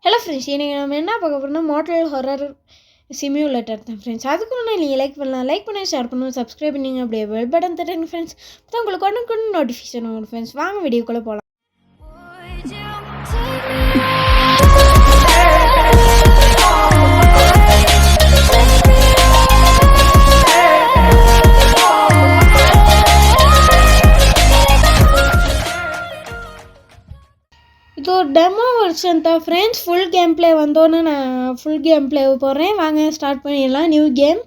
Hello friends, இன்றைக்கி நம்ம என்ன பார்க்க போகிறோம்னா மாடல் ஹாரர் சிமியுலேட்டர் தான் ஃப்ரெண்ட்ஸ். அதுக்கு முன்னாடி நீங்கள் லைக் பண்ணலாம், லைக் பண்ணி ஷேர் பண்ணணும், சப்ஸ்கிரைப் பண்ணிங்க, அப்படியே பெல் பட்டன் தட்டுங்க ஃப்ரெண்ட்ஸ். அப்போ உங்களுக்கு ஒன்று நோட்டிஃபிகேஷன் வரும் ஃப்ரெண்ட்ஸ். வாங்க வீடியோக்குள்ளே போகலாம். இது ஒரு டெமோ வெர்ஷன் தான் ஃப்ரெண்ட்ஸ். ஃபுல் கேம் ப்ளே வந்தோன்னே நான் ஃபுல் கேம் ப்ளே போடுறேன். வாங்க ஸ்டார்ட் பண்ணிடலாம். நியூ கேம்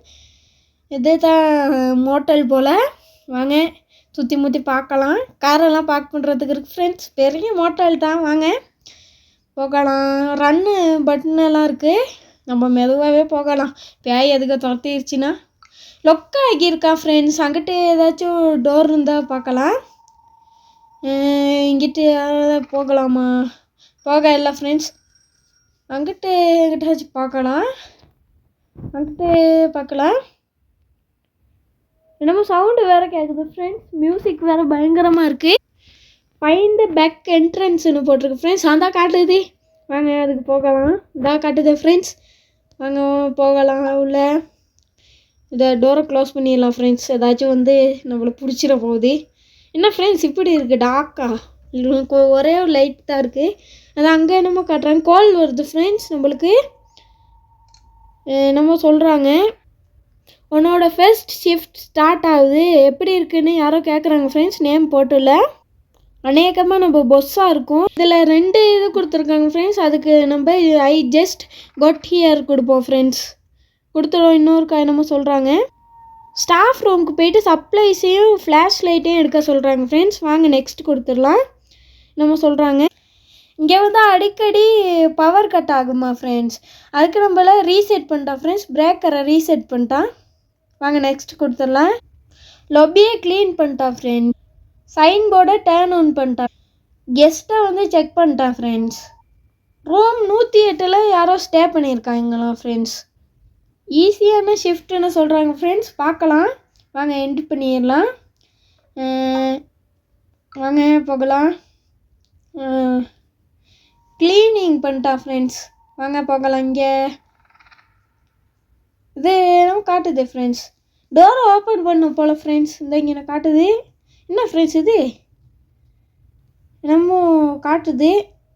இது தான் மோட்டல் போல். வாங்க சுற்றி முற்றி பார்க்கலாம். காரெல்லாம் பார்க் பண்ணுறதுக்கு இருக்குது ஃப்ரெண்ட்ஸ். பெரிய மோட்டல் தான். வாங்க போகலாம். ரன்னு பட்டனெல்லாம் இருக்குது. நம்ம மெதுவாகவே போகலாம். பேய் எதுக்கு துரத்திடுச்சுன்னா லொக்க ஆகியிருக்கா ஃப்ரெண்ட்ஸ். அங்கிட்டு ஏதாச்சும் டோர் இருந்தால் பார்க்கலாம். இங்கிட்டு போகலாமா? போக இல்லை ஃப்ரெண்ட்ஸ். அங்கிட்டு எங்கிட்டாச்சும் பார்க்கலாம். அங்கிட்டு பார்க்கலாம். என்னமோ சவுண்டு வேறு கேட்குது ஃப்ரெண்ட்ஸ். மியூசிக் வேறு பயங்கரமாக இருக்குது. ஃபைண்ட் பேக் என்ட்ரன்ஸ்னு போட்டிருக்கு ஃப்ரெண்ட்ஸ். அதான் காட்டுது. வாங்க அதுக்கு போகலாம். இதான் காட்டுது ஃப்ரெண்ட்ஸ். வாங்க போகலாம். உள்ள இதை டோரை க்ளோஸ் பண்ணிடலாம் ஃப்ரெண்ட்ஸ். ஏதாச்சும் வந்து நம்மளை பிடிச்சிட போகுது. என்ன ஃப்ரெண்ட்ஸ் இப்படி இருக்குது டாக்கா? ஒரே ஒரு லைட் தான் இருக்குது. அது அங்கே என்னமோ காட்டுறாங்க. கால் வருது ஃப்ரெண்ட்ஸ். நம்மளுக்கு என்னமோ சொல்கிறாங்க. உன்னோட ஃபர்ஸ்ட் ஷிஃப்ட் ஸ்டார்ட் ஆகுது, எப்படி இருக்குன்னு யாரோ கேட்குறாங்க ஃப்ரெண்ட்ஸ். நேம் போட்டுல அநேகமாக நம்ம பொஸ்ஸாக இருக்கும். இதில் 2 இது கொடுத்துருக்காங்க ஃப்ரெண்ட்ஸ். அதுக்கு நம்ம ஐ ஜஸ்ட் கொட் ஹியர் கொடுப்போம் ஃப்ரெண்ட்ஸ். கொடுத்துடும். இன்னொரு என்னமோ சொல்கிறாங்க. ஸ்டாஃப் ரூமுக்கு போயிட்டு சப்ளைஸையும் ஃப்ளாஷ் லைட்டையும் எடுக்க சொல்கிறாங்க ஃப்ரெண்ட்ஸ். வாங்க நெக்ஸ்ட் கொடுத்துடலாம். நம்ம சொல்கிறாங்க இங்கே வந்து அடிக்கடி பவர் கட் ஆகுமா ஃப்ரெண்ட்ஸ். அதுக்கு நம்மள ரீசெட் பண்ணிட்டான் ஃப்ரெண்ட்ஸ். பிரேக்கரை ரீசெட் பண்ணிட்டான். வாங்க நெக்ஸ்ட் கொடுத்துடலாம். லொபியை க்ளீன் பண்ணிட்டான் ஃப்ரெண்ட்ஸ். சைன் போர்டை டேர்ன் ஆன் பண்ணிட்டான். கெஸ்ட்டை வந்து செக் பண்ணிட்டான் ஃப்ரெண்ட்ஸ். ரூம் 108 யாரோ ஸ்டே பண்ணியிருக்காங்களாம் ஃப்ரெண்ட்ஸ். ஈஸியான ஷிஃப்ட்டுன்னு சொல்கிறாங்க ஃப்ரெண்ட்ஸ். பார்க்கலாம். வாங்க என்ட்ரி பண்ணிடலாம். வாங்க போகலாம். க்ளீனிங் பண்ணிட்டான் ஃப்ரெண்ட்ஸ். வாங்க போகலாம். இங்கே இது என்னமோ காட்டுது ஃப்ரெண்ட்ஸ். டோரை ஓப்பன் பண்ணும் போல் ஃப்ரெண்ட்ஸ். இந்த இங்கே காட்டுது. என்ன ஃப்ரெண்ட்ஸ் இது என்னமோ காட்டுது.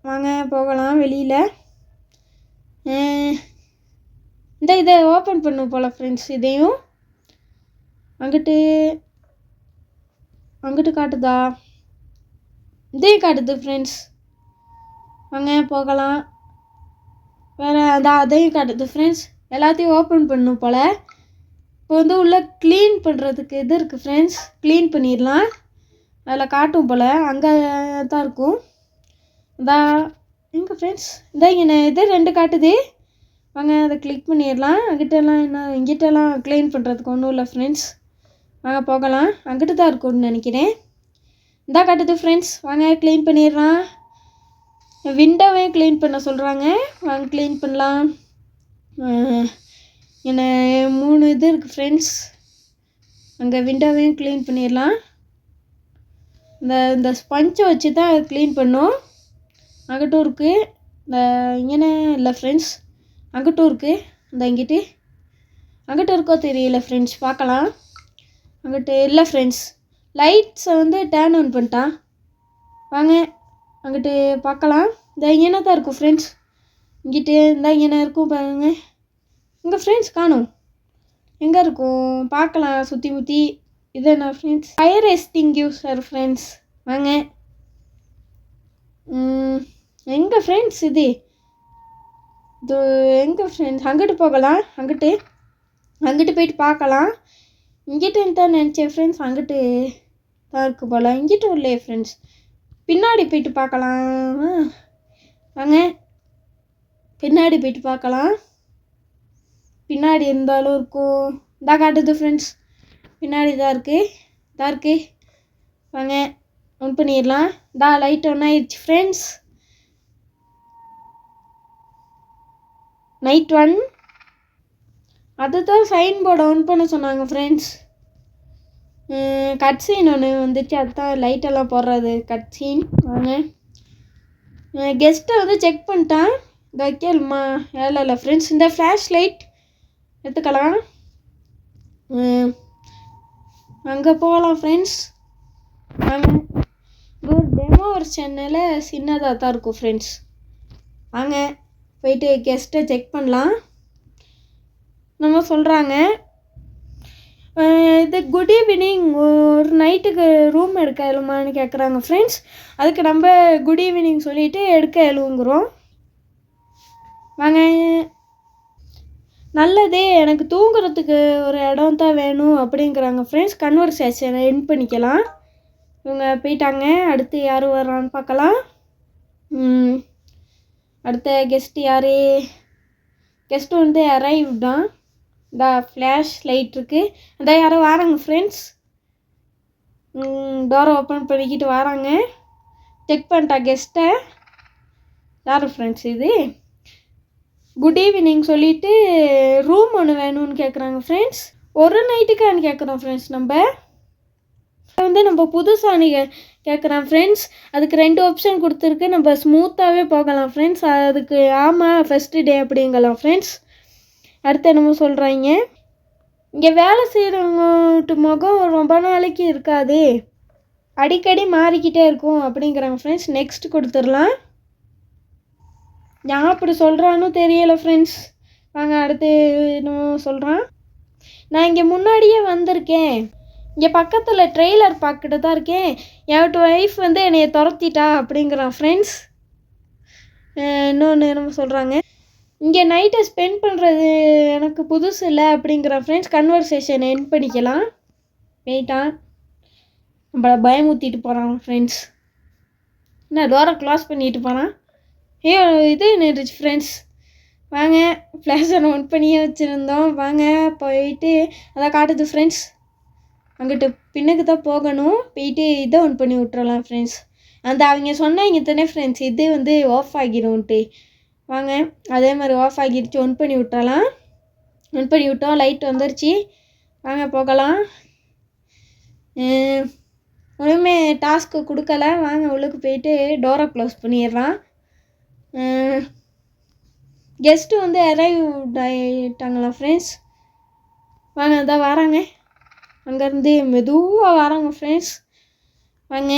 வாங்க போகலாம் வெளியில். இதை ஓப்பன் பண்ணும் போல் ஃப்ரெண்ட்ஸ். இதையும் அங்கிட்டு காட்டுதா? இதையும் காட்டுது ஃப்ரெண்ட்ஸ். வாங்க போகலாம். வேறு அதையும் காட்டுது ஃப்ரெண்ட்ஸ். எல்லாத்தையும் ஓப்பன் பண்ணும் போல். இப்போ வந்து உள்ளே க்ளீன் பண்ணுறதுக்கு இது இருக்குது ஃப்ரெண்ட்ஸ். க்ளீன் பண்ணிடலாம். அதில் காட்டும் போல். அங்கே தான் இருக்கும். எங்கே ஃப்ரெண்ட்ஸ்? இங்கே இது 2 காட்டுது. வாங்க அதை கிளிக் பண்ணிடலாம். இங்கிட்டெல்லாம் க்ளீன் பண்ணுறதுக்கு ஒன்றும் இல்லை ஃப்ரெண்ட்ஸ். வாங்க போகலாம். அங்கிட்டு தான் இருக்கும்னு நினைக்கிறேன். இதான் காட்டுது ஃப்ரெண்ட்ஸ். வாங்க க்ளீன் பண்ணிடலாம். விண்டோவே க்ளீன் பண்ண சொல்கிறாங்க. வாங்க க்ளீன் பண்ணலாம். என்ன 3 இது இருக்குது ஃப்ரெண்ட்ஸ். அங்கே விண்டோவையும் க்ளீன் பண்ணிடலாம். இந்த ஸ்பஞ்சை வச்சு தான் க்ளீன் பண்ணோம். அங்கிட்டும் இருக்குது. இங்கே இல்லை ஃப்ரெண்ட்ஸ். அங்கிட்டும் இருக்குது. அங்கிட்ட இருக்கோ தெரியல ஃப்ரெண்ட்ஸ். பார்க்கலாம். அங்கிட்டு இல்லை ஃப்ரெண்ட்ஸ். லைட்ஸை வந்து டேர்ன் ஆன் பண்ணிட்டான். வாங்க அங்கிட்டு பார்க்கலாம். இங்கே தான் இருக்கும் ஃப்ரெண்ட்ஸ். இங்கிட்டு இங்கே இருக்கும் பாருங்க. இங்கே ஃப்ரெண்ட்ஸ் காணும். எங்கே இருக்கும் பார்க்கலாம். சுற்றி முற்றி. இது என்ன ஃப்ரெண்ட்ஸ்? Fire extinguisher friends. வாங்க எங்கே ஃப்ரெண்ட்ஸ் இது எங்கே ஃப்ரெண்ட்ஸ்? அங்கிட்டு போகலாம். அங்கிட்டு போயிட்டு பார்க்கலாம். இங்கிட்டுன்னு தான் நினச்சேன் ஃப்ரெண்ட்ஸ். அங்கிட்டு தான் இருக்குது போல். இங்கிட்டும் இல்லையே ஃப்ரெண்ட்ஸ். பின்னாடி போயிட்டு பார்க்கலாம். வாங்க பின்னாடி போயிட்டு பார்க்கலாம். பின்னாடி இருந்தாலும் இருக்கும். இதான் காட்டுது ஃப்ரெண்ட்ஸ். பின்னாடி தான் இருக்குது. வாங்க ஆன் பண்ணிடலாம். லைட் ஒன் ஆயிடுச்சு ஃப்ரெண்ட்ஸ். நைட் 1 அதுதான் சைன் போர்டை ஆன் பண்ண சொன்னாங்க ஃப்ரெண்ட்ஸ். கட்சீன் ஒன்று வந்துச்சு. அதுதான் லைட்டெல்லாம் போடுறது கட்சீன். வாங்க கெஸ்ட்டை வந்து செக் பண்ணிட்டான். இந்த வைக்கலுமா இல்லை ஃப்ரெண்ட்ஸ். இந்த ஃப்ளாஷ் லைட் எடுத்துக்கலாம். அங்கே போகலாம் ஃப்ரெண்ட்ஸ். வாங்க. ஒரு டெமோ ஒரு சேனலில் சின்னதாக தான் இருக்கும் ஃப்ரெண்ட்ஸ். வாங்க போயிட்டு கெஸ்ட்டை செக் பண்ணலாம். நம்ம சொல்கிறாங்க, இது குட் ஈவினிங், ஒரு நைட்டுக்கு ரூம் எடுக்க எழுமான்னு கேட்குறாங்க ஃப்ரெண்ட்ஸ். அதுக்கு நம்ம குட் ஈவினிங் சொல்லிவிட்டு எடுக்க எழுவுங்கிறோம். வாங்க. நல்லதே, எனக்கு தூங்குறதுக்கு ஒரு இடம் தான் வேணும் அப்படிங்கிறாங்க ஃப்ரெண்ட்ஸ். கன்வர்சேஷனை எண்ட் பண்ணிக்கலாம். இவங்க போயிட்டாங்க. அடுத்து யார் வர்றான்னு பார்க்கலாம். அடுத்த கெஸ்ட்டு யார்? கெஸ்ட்டு வந்து அரைவ் தான். இந்த ஃப்ளாஷ் லைட் இருக்குது. அதான் யாரோ வராங்க ஃப்ரெண்ட்ஸ். டோரை ஓப்பன் பண்ணிக்கிட்டு வராங்க. செக் பண்ணிட்டா கெஸ்ட்டை. யார் ஃப்ரெண்ட்ஸ் இது? குட் ஈவினிங் சொல்லிவிட்டு ரூம் ஒன்று வேணும்னு கேட்குறாங்க ஃப்ரெண்ட்ஸ். ஒரு நைட்டுக்கான்னு கேட்குறோம் ஃப்ரெண்ட்ஸ். நம்ம புதுசாக கேட்குறேன் ஃப்ரெண்ட்ஸ். அதுக்கு 2 ஆப்ஷன் கொடுத்துருக்கு. நம்ம ஸ்மூத்தாகவே போகலாம் ஃப்ரெண்ட்ஸ். அதுக்கு ஆமாம் ஃபஸ்ட்டு டே அப்படிங்கலாம் ஃப்ரெண்ட்ஸ். அடுத்து என்னமோ சொல்கிறாங்க, இங்கே வேலை செய்கிறவங்கட்டு முகம் ரொம்ப நாளைக்கு இருக்காது, அடிக்கடி மாறிக்கிட்டே இருக்கும் அப்படிங்கிறாங்க ஃப்ரெண்ட்ஸ். நெக்ஸ்ட் கொடுத்துடலாம். நான் அப்படி சொல்கிறான்னு தெரியலை ஃப்ரெண்ட்ஸ். வாங்க அடுத்து என்னமோ சொல்கிறான். நான் இங்கே முன்னாடியே வந்திருக்கேன், இங்கே பக்கத்தில் ட்ரெய்லர் பார்க்கிட்டு தான் இருக்கேன், என் ஒய்ஃப் வந்து என்னைய துரத்திட்டா அப்படிங்கிறான் ஃப்ரெண்ட்ஸ். இன்னொன்று என்னமோ சொல்கிறாங்க, இங்கே நைட்டை ஸ்பெண்ட் பண்ணுறது எனக்கு புதுசு இல்லை அப்படிங்கிற ஃப்ரெண்ட்ஸ். கன்வர்சேஷன் எண்ட் பண்ணிக்கலாம். போயிட்டான். நம்மளை பயமுத்திட்டு போகிறான் ஃப்ரெண்ட்ஸ். என்ன டோரை க்ளாஸ் பண்ணிட்டு போகிறான். இது நின்றுச்சு ஃப்ரெண்ட்ஸ். வாங்க, ஃப்ளாஷை ஆன் பண்ணியே வச்சுருந்தோம். வாங்க போயிட்டு அதான் காட்டுது ஃப்ரெண்ட்ஸ். அங்கிட்டு பின்னுக்கு தான் போகணும். போயிட்டு இதை ஆன் பண்ணி விட்டுறலாம் ஃப்ரெண்ட்ஸ். அந்த அவங்க சொன்னாங்க தானே ஃப்ரெண்ட்ஸ், இது வந்து ஆஃப் ஆகிடும்ன்ட்டு. வாங்க அதே மாதிரி ஆஃப் ஆகிடுச்சு. ஆன் பண்ணி விட்டுறலாம். ஆன் பண்ணி விட்டோம். லைட் வந்துருச்சு. வாங்க போகலாம். ஒன்றுமே டாஸ்க்கு கொடுக்கல. வாங்க உள்ளுக்கு போயிட்டு டோரை க்ளோஸ் பண்ணிடுறான். கெஸ்ட்டு வந்து அரைவ் ஆகிட்டாங்களா ஃப்ரெண்ட்ஸ். வாங்க அதான் வராங்க. அங்கேருந்து மெதுவாக வராங்க ஃப்ரெண்ட்ஸ். வாங்க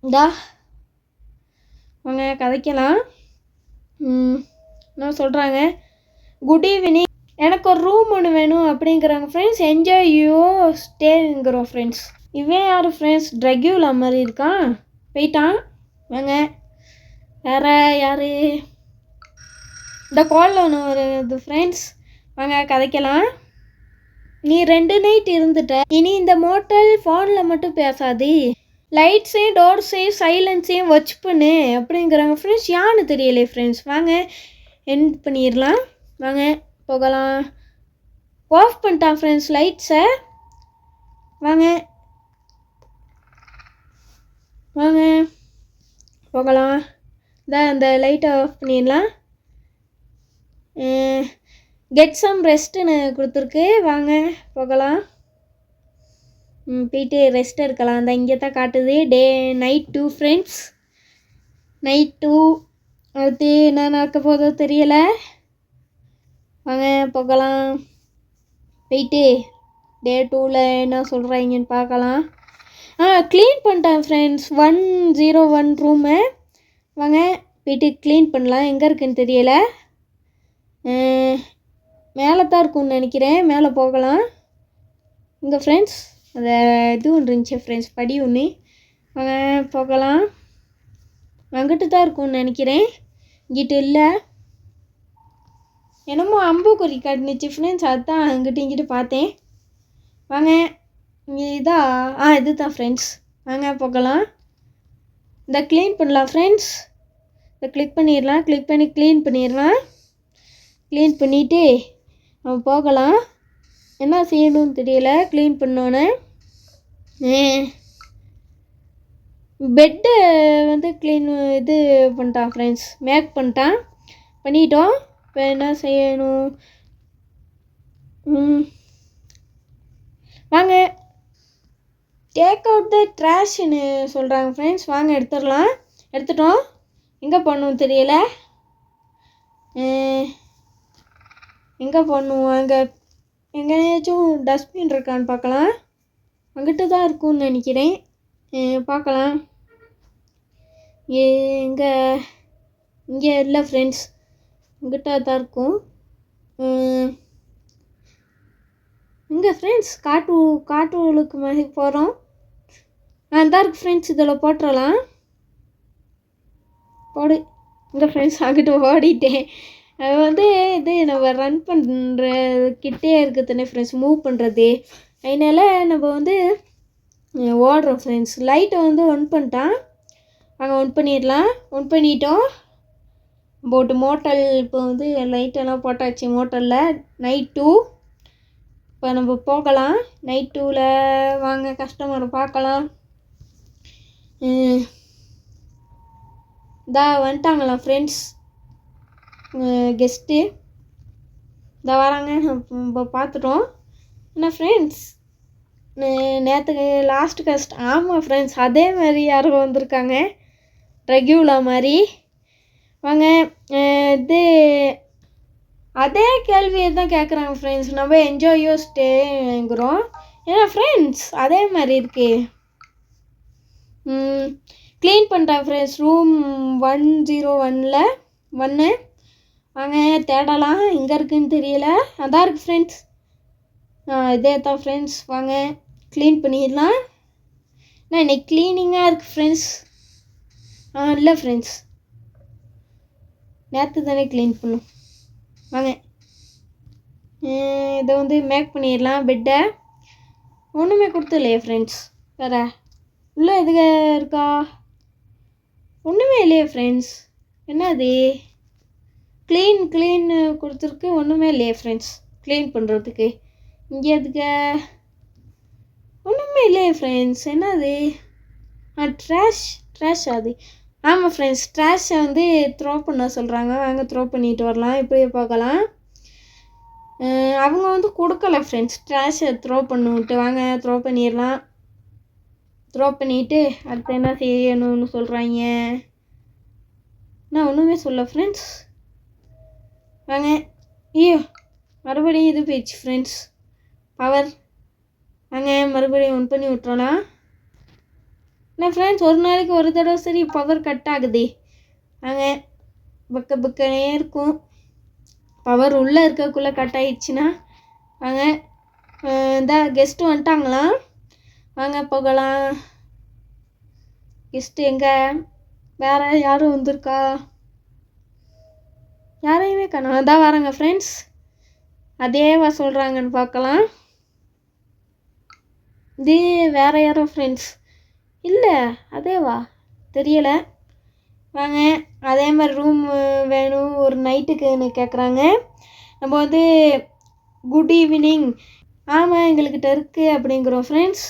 இந்தா வாங்க கதைக்கலாம். என்ன சொல்கிறாங்க, குட் ஈவினிங், எனக்கு ஒரு ரூம் ஒன்று வேணும் அப்படிங்கிறாங்க ஃப்ரெண்ட்ஸ். என்ஜாய் யூ ஸ்டேங்கிறோம் ஃப்ரெண்ட்ஸ். இவன் யார் ஃப்ரெண்ட்ஸ்? ட்ரக்யூலா மாதிரி இருக்கான். போயிட்டான். வாங்க வேறு யார்? இந்த காலில் ஒன்று வருது ஃப்ரெண்ட்ஸ். வாங்க கதைக்கலாம். நீ 2 நைட் இருந்துட்ட, இனி இந்த மோட்டல் ஃபோனில் மட்டும் பேசாது, லைட்ஸையும் டோர்ஸையும் சைலன்ஸையும் வச்சு பண்ணு அப்படிங்கிறாங்க ஃப்ரெண்ட்ஸ். யான்னு தெரியலை ஃப்ரெண்ட்ஸ். வாங்க எண்ட் பண்ணிடலாம். வாங்க போகலாம். ஆஃப் பண்ணிட்டான் ஃப்ரெண்ட்ஸ் லைட்ஸை. வாங்க வாங்க போகலாம். இந்த லைட்டை ஆஃப் பண்ணிடலாம். கெட் சம் ரெஸ்ட்டுன்னு கொடுத்துருக்கு. வாங்க போகலாம். போயிட்டு ரெஸ்ட் எடுக்கலாம். அந்த இங்கே தான் காட்டுது நைட் 2 ஃப்ரெண்ட்ஸ். நைட் 2. அடுத்து என்ன நடக்க போதோ தெரியலை. வாங்க போகலாம். போயிட்டு டே 2ல் என்ன சொல்கிறாங்கன்னு பார்க்கலாம். க்ளீன் பண்ணிட்டேன் ஃப்ரெண்ட்ஸ் 101 ரூமு. வாங்க போயிட்டு க்ளீன் பண்ணலாம். எங்கே இருக்குன்னு தெரியலை. மேலே தான் இருக்கும்னு நினைக்கிறேன். மேலே போகலாம். இங்கே ஃப்ரெண்ட்ஸ் அது இது ஒன்று இருந்துச்சு ஃப்ரெண்ட்ஸ், படி ஒன்று. வாங்க போகலாம். அங்கிட்டு தான் இருக்கும்னு நினைக்கிறேன். இங்கிட்டு இல்லை, என்னமோ அம்புக்குறி காட்டுனுச்சு ஃப்ரெண்ட்ஸ். அதுதான் அங்கிட்டு இங்கிட்டு பார்த்தேன். வாங்க இங்கே இதா இது தான் ஃப்ரெண்ட்ஸ். வாங்க போகலாம். இந்த க்ளீன் பண்ணலாம் ஃப்ரெண்ட்ஸ். இதை கிளிக் பண்ணிடலாம். கிளிக் பண்ணி க்ளீன் பண்ணிடலாம். க்ளீன் பண்ணிவிட்டு நம்ம போகலாம். என்ன செய்யணும்னு தெரியல. க்ளீன் பண்ணோன்னே பெட்டை வந்து க்ளீன் இது பண்ணிட்டான் ஃப்ரெண்ட்ஸ். மேக் பண்ணிட்டோம். இப்போ என்ன செய்யணும்? வாங்க டேக் அவுட் த ட்ராஷ்ன்னு சொல்கிறாங்க ஃப்ரெண்ட்ஸ். வாங்க எடுத்துடலாம். எடுத்துட்டோம். எங்கே போகணும்னு தெரியல. எங்கே போடணும்? அங்கே எங்கேயாச்சும் டஸ்ட்பின் இருக்கான்னு பார்க்கலாம். அங்கிட்ட தான் இருக்கும்னு நினைக்கிறேன். பார்க்கலாம். எங்கே இங்கே இல்லை ஃப்ரெண்ட்ஸ், இங்கிட்ட தான் இருக்கும். இங்கே ஃப்ரெண்ட்ஸ் காட்டுகளுக்கு மாதிரி போகிறோம். தான் இருக்குது ஃப்ரெண்ட்ஸ், இதில் போட்டுடலாம். போடு. இங்கே ஃப்ரெண்ட்ஸ் அங்கிட்டு ஓடிட்டேன். அது வந்து இது நம்ம ரன் பண்ணுற கிட்டே இருக்குது தானே ஃப்ரெண்ட்ஸ், மூவ் பண்ணுறது. அதனால் நம்ம வந்து ஓடுறோம் ஃப்ரெண்ட்ஸ். லைட்டை வந்து ஒன் பண்ணிட்டான். அங்கே ஒன் பண்ணிடலாம். ஒன் பண்ணிட்டோம். போட்டு மோட்டல் இப்போ வந்து லைட்டெல்லாம் போட்டாச்சு மோட்டலில். நைட் 2. இப்போ நம்ம போகலாம். நைட் 2ல் வாங்க கஸ்டமரை பார்க்கலாம். வந்துட்டாங்களா ஃப்ரெண்ட்ஸ் கெஸ்ட்டு? வராங்க. இப்போ பார்த்துட்டோம். என்ன ஃப்ரெண்ட்ஸ், நேற்றுக்கு லாஸ்ட் கஸ்ட். ஆமாம் ஃப்ரெண்ட்ஸ், அதே மாதிரி யாரும் வந்திருக்காங்க, ரெகுலர் மாதிரி. வாங்க. இது அதே கேள்வியை தான் கேட்குறாங்க ஃப்ரெண்ட்ஸ். நம்ம என்ஜாயோ ஸ்டேங்கிறோம். ஏன்னா ஃப்ரெண்ட்ஸ் அதே மாதிரி இருக்கு. க்ளீன் பண்ணிட்டேன் ஃப்ரெண்ட்ஸ். ரூம் 101ல் 1. வாங்க தேடலாம், எங்கே இருக்குதுன்னு தெரியல. அதான் இருக்குது ஃப்ரெண்ட்ஸ். இதே தான் ஃப்ரெண்ட்ஸ். வாங்க க்ளீன் பண்ணிடலாம். இன்னைக்கு க்ளீனிங்காக இருக்குது ஃப்ரெண்ட்ஸ். இல்லை ஃப்ரெண்ட்ஸ், நேற்று தானே க்ளீன் பண்ணும். வாங்க இதை வந்து மேக் பண்ணிடலாம். பெட்டை ஒன்றுமே கொடுத்துலையே ஃப்ரெண்ட்ஸ். வேறு உள்ளே எதுக்கு இருக்கா? ஒன்றுமே இல்லையே ஃப்ரெண்ட்ஸ். என்னது க்ளீன் கொடுத்துருக்கு, ஒன்றுமே இல்லையே ஃப்ரெண்ட்ஸ் க்ளீன் பண்ணுறதுக்கு. இங்கே எதுக்கு? ஒன்றுமே இல்லையே ஃப்ரெண்ட்ஸ். என்னது? ட்ராஷ் அது. ஆமாம் ஃப்ரெண்ட்ஸ், ட்ராஷை வந்து த்ரோ பண்ண சொல்கிறாங்க. வாங்க த்ரோ பண்ணிட்டு வரலாம். இப்படியே பார்க்கலாம். அவங்க வந்து கொடுக்கல ஃப்ரெண்ட்ஸ் ட்ராஷை த்ரோ பண்ணிவிட்டு. வாங்க த்ரோ பண்ணிடலாம். த்ரோ பண்ணிவிட்டு அடுத்து என்ன செய்யணும்னு சொல்கிறாங்க. நான் ஒன்றுமே சொல்ல ஃப்ரெண்ட்ஸ். வாங்க. ஐயோ, மறுபடியும் இது போயிடுச்சு ஃப்ரெண்ட்ஸ், பவர். வாங்க மறுபடியும் ஒன் பண்ணி விட்டுறலாம். என்ன ஃப்ரெண்ட்ஸ், ஒரு நாளைக்கு ஒரு தடவை சரி பவர் கட் ஆகுது. வாங்க பக்கனே இருக்கும். பவர் உள்ளே இருக்கக்குள்ளே கட் ஆகிடுச்சுன்னா. வாங்க இந்த கெஸ்ட்டு வந்துட்டாங்களாம். வாங்க போகலாம். கெஸ்ட்டு எங்கே? வேறு யாரும் வந்திருக்கா? யாரையுமே காணோம். தான் வராங்க ஃப்ரெண்ட்ஸ். அதேவா சொல்கிறாங்கன்னு பார்க்கலாம். இது வேறு யாரோ ஃப்ரெண்ட்ஸ். இல்லை அதேவா தெரியலை. வாங்க அதே மாதிரி ரூம் வேணும் ஒரு நைட்டுக்குன்னு கேட்குறாங்க. நம்ம வந்து குட் ஈவினிங், ஆமாம் எங்கள்கிட்ட இருக்குது அப்படிங்கிறோம் ஃப்ரெண்ட்ஸ்.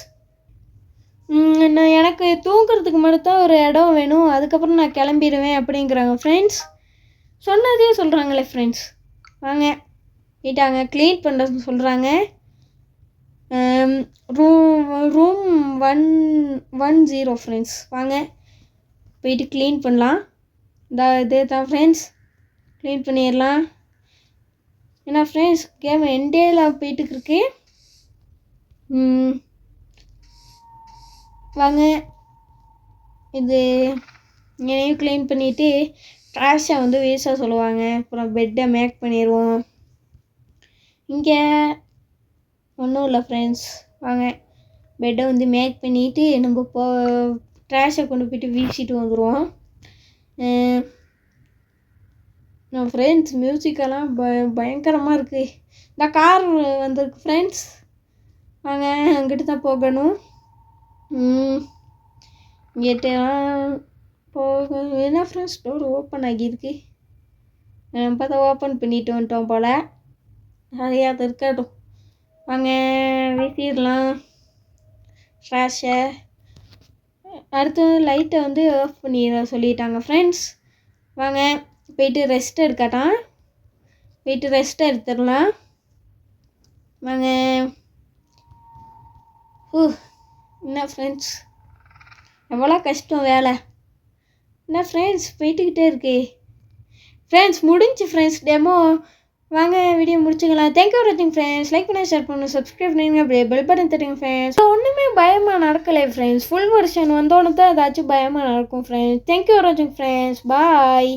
எனக்கு தூங்குறதுக்கு மட்டும்தான் ஒரு இடம் வேணும், அதுக்கப்புறம் நான் கிளம்பிடுவேன் அப்படிங்கிறாங்க ஃப்ரெண்ட்ஸ். சொன்னதே சொல்கிறாங்களே ஃப்ரெண்ட்ஸ். வாங்க போயிட்டாங்க. க்ளீன் பண்ணுறது சொல்கிறாங்க. Room 110 friends. வாங்க போயிட்டு க்ளீன் பண்ணலாம். இதே தான் ஃப்ரெண்ட்ஸ், க்ளீன் பண்ணிடலாம். ஏன்னா ஃப்ரெண்ட்ஸ் கேம் எண்டேல போயிட்டுருக்கு. வாங்க இது என்னையும் க்ளீன் பண்ணிவிட்டு ட்ராஷை வந்து வேஸ்ட்டாக சொல்லுவாங்க. அப்புறம் பெட்டை மேக் பண்ணிடுவோம். இங்கே ஒன்றும் இல்லை ஃப்ரெண்ட்ஸ். வாங்க பெட்டை வந்து மேக் பண்ணிவிட்டு நம்ம ட்ராஷை கொண்டு போய்ட்டு வீசிட்டு வந்துடுவோம். நம்ம ஃப்ரெண்ட்ஸ் மியூசிக்கெல்லாம் பயங்கரமாக இருக்குது. இந்த கார் வந்திருக்கு ஃப்ரெண்ட்ஸ். வாங்க அங்கிட்டு தான் போகணும். இங்கிட்டலாம் என்ன ஃப்ரெண்ட்ஸ் டோர் ஓப்பன் ஆகியிருக்கு. நம்ம பார்த்தா ஓப்பன் பண்ணிட்டு வந்துட்டோம் போல். நிறையா இருக்கட்டும். வாங்க வீசிடலாம் ட்ராஷை. அடுத்து லைட்டை வந்து ஆஃப் பண்ணிட சொல்லிட்டாங்க ஃப்ரெண்ட்ஸ். வாங்க போயிட்டு ரெஸ்ட் எடுக்கட்டான். போயிட்டு ரெஸ்ட் எடுத்துடலாம். வாங்க. என்ன ஃப்ரெண்ட்ஸ் எவ்வளோ கஷ்டம் வேலை. என்ன ஃப்ரெண்ட்ஸ் போயிட்டுக்கிட்டே இருக்கு. ஃப்ரெண்ட்ஸ் முடிஞ்சு ஃப்ரெண்ட்ஸ் டெமோ. வாங்க வீடியோ முடிச்சுக்கலாம். தேங்க்யூ ஃபார் வாட்சிங் ஃப்ரெண்ட்ஸ். லைக் பண்ணி ஷேர் பண்ணுங்கள், சப்ஸ்கிரைப் பண்ணுங்க, அப்படியே பெல் பட்டன் தட்டுங்க ஃப்ரெண்ட்ஸ். ஒன்றுமே பயமாக நடக்கலை ஃப்ரெண்ட்ஸ். ஃபுல் வெர்ஷன் வந்தோன்னு தான் ஏதாச்சும் பயமாக நடக்கும் ஃப்ரெண்ட்ஸ். தேங்க்யூ ஃபார் வாட்சிங் ஃப்ரெண்ட்ஸ். பாய்.